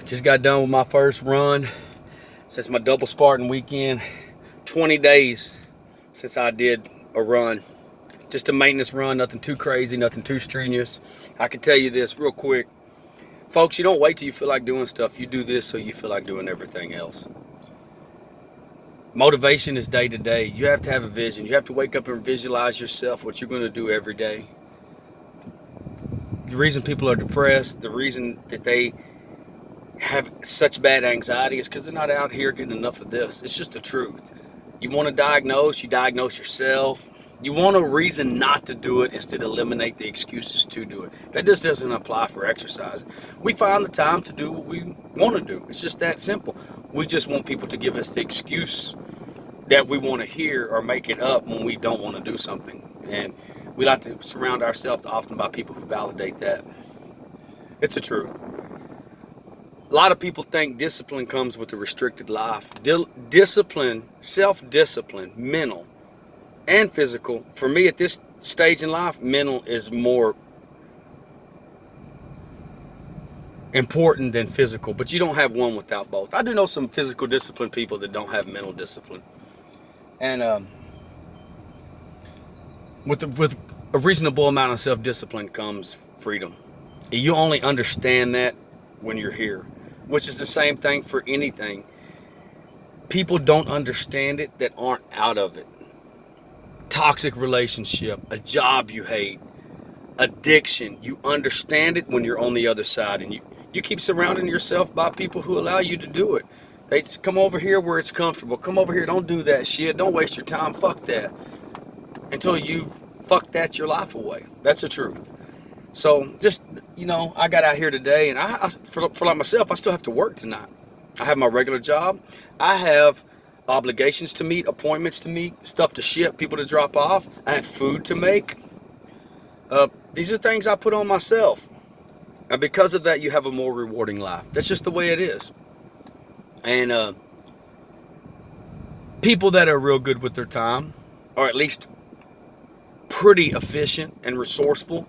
Just got done with my first run since my double Spartan weekend. 20 days since I did a run. Just a maintenance run, nothing too crazy, nothing too strenuous. I can tell you this real quick. Folks, you don't wait till you feel like doing stuff. You do this so you feel like doing everything else. Motivation is day to day. You have to have a vision. You have to wake up and visualize yourself, what you're going to do every day. The reason people are depressed, the reason that they have such bad anxiety is because they're not out here getting enough of this. It's just the truth. You want to diagnose, you diagnose yourself. You want a reason not to do it instead of eliminate the excuses to do it. That just doesn't apply for exercise. We find the time to do what we want to do. It's just that simple. We just want people to give us the excuse that we want to hear or make it up when we don't want to do something. And we like to surround ourselves often by people who validate that. It's the truth. A lot of people think discipline comes with a restricted life. Discipline, self-discipline, mental and physical. For me at this stage in life, mental is more important than physical, but you don't have one without both. I do know some physical discipline people that don't have mental discipline. And with a reasonable amount of self-discipline comes freedom. You only understand that when you're here, which is the same thing for anything. People don't understand it that aren't out of it. Toxic relationship, a job you hate, addiction. You understand it when you're on the other side, and you keep surrounding yourself by people who allow you to do it. They come over here where it's comfortable. Come over here. Don't do that shit. Don't waste your time. Fuck that. Until you fuck that your life away. That's the truth. So just, I got out here today, and for like myself, I still have to work tonight. I have my regular job. I have obligations to meet, appointments to meet, stuff to ship, people to drop off. I have food to make. These are things I put on myself. And because of that, you have a more rewarding life. That's just the way it is. And people that are real good with their time, or at least pretty efficient and resourceful,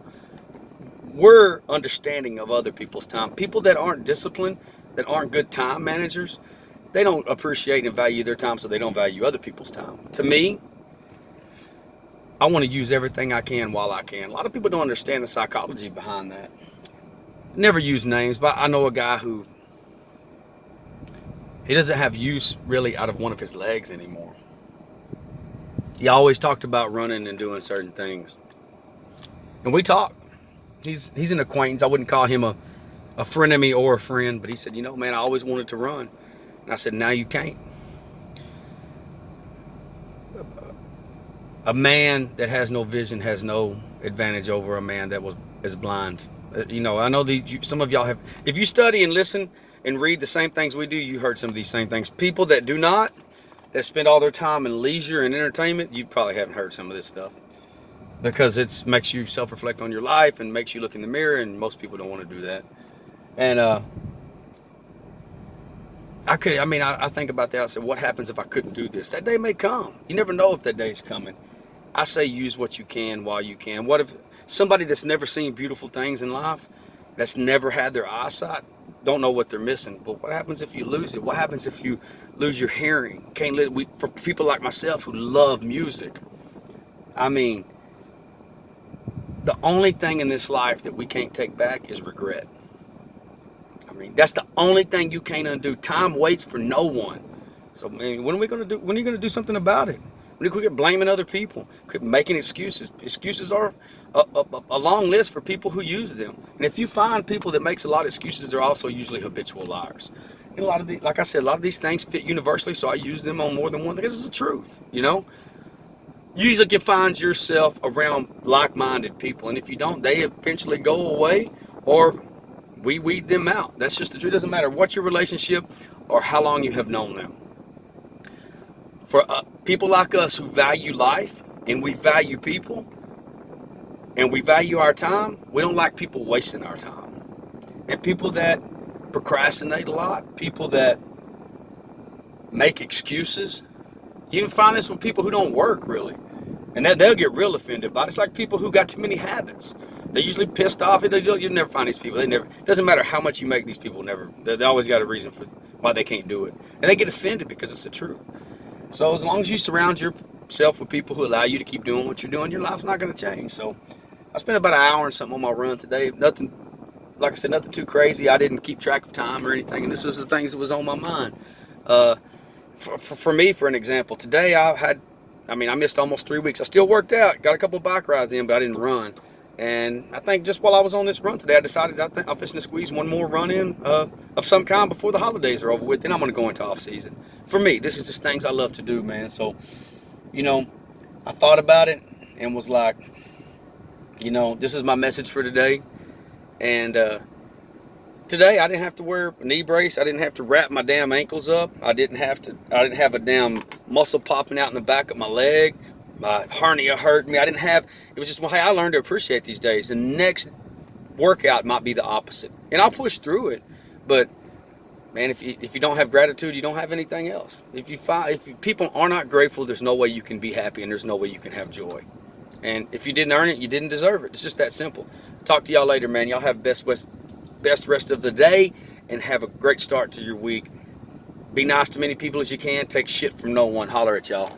we're understanding of other people's time. People that aren't disciplined, that aren't good time managers, they don't appreciate and value their time, so they don't value other people's time. To me, I want to use everything I can while I can. A lot of people don't understand the psychology behind that. Never use names, but I know a guy who, he doesn't have use really out of one of his legs anymore. He always talked about running and doing certain things. And we talk. He's an acquaintance. I wouldn't call him a frenemy or a friend, but he said, man, I always wanted to run. And I said, now you can't. A man that has no vision has no advantage over a man that is blind. I know some of y'all have, if you study and listen and read the same things we do, you heard some of these same things. People that do not, that spend all their time in leisure and entertainment, you probably haven't heard some of this stuff. Because it makes you self-reflect on your life and makes you look in the mirror, and most people don't want to do that. And I think about that. I said, what happens if I couldn't do this? That day may come. You never know if that day's coming. I say use what you can while you can. What if somebody that's never seen beautiful things in life, that's never had their eyesight, don't know what they're missing? But what happens if you lose it? What happens if you lose your hearing? For people like myself who love music, the only thing in this life that we can't take back is regret. That's the only thing you can't undo. Time waits for no one. So, when are you going to do something about it? When you quit blaming other people, quit making excuses. Excuses are a long list for people who use them. And if you find people that makes a lot of excuses, they're also usually habitual liars. And like I said, a lot of these things fit universally, so I use them on more than one because it's the truth, You usually can find yourself around like-minded people, and if you don't, they eventually go away, or we weed them out. That's just the truth. It doesn't matter what your relationship or how long you have known them. For people like us who value life, and we value people, and we value our time, we don't like people wasting our time. And people that procrastinate a lot, people that make excuses, you can find this with people who don't work really. And they'll get real offended by it. It's like people who got too many habits. They're usually pissed off. You never find these people. They never. Doesn't matter how much you make, these people never. They always got a reason for why they can't do it, and they get offended because it's the truth. So as long as you surround yourself with people who allow you to keep doing what you're doing, your life's not going to change. So I spent about an hour and something on my run today. Nothing, like I said, nothing too crazy. I didn't keep track of time or anything, and this is the things that was on my mind. For me, for an example, today I missed almost 3 weeks. I still worked out, got a couple bike rides in, but I didn't run. And I think just while I was on this run today, I decided I'm fixing to squeeze one more run in of some kind before the holidays are over with. Then I'm going to go into off season. For me, this is just things I love to do, man. So, I thought about it and was like, this is my message for today. And today I didn't have to wear a knee brace. I didn't have to wrap my damn ankles up. I didn't have a damn muscle popping out in the back of my leg. My hernia hurt me. It was just, hey, I learned to appreciate these days. The next workout might be the opposite. And I'll push through it. But, man, if you don't have gratitude, you don't have anything else. If people are not grateful, there's no way you can be happy and there's no way you can have joy. And if you didn't earn it, you didn't deserve it. It's just that simple. Talk to y'all later, man. Y'all have best rest of the day and have a great start to your week. Be nice to many people as you can. Take shit from no one. Holler at y'all.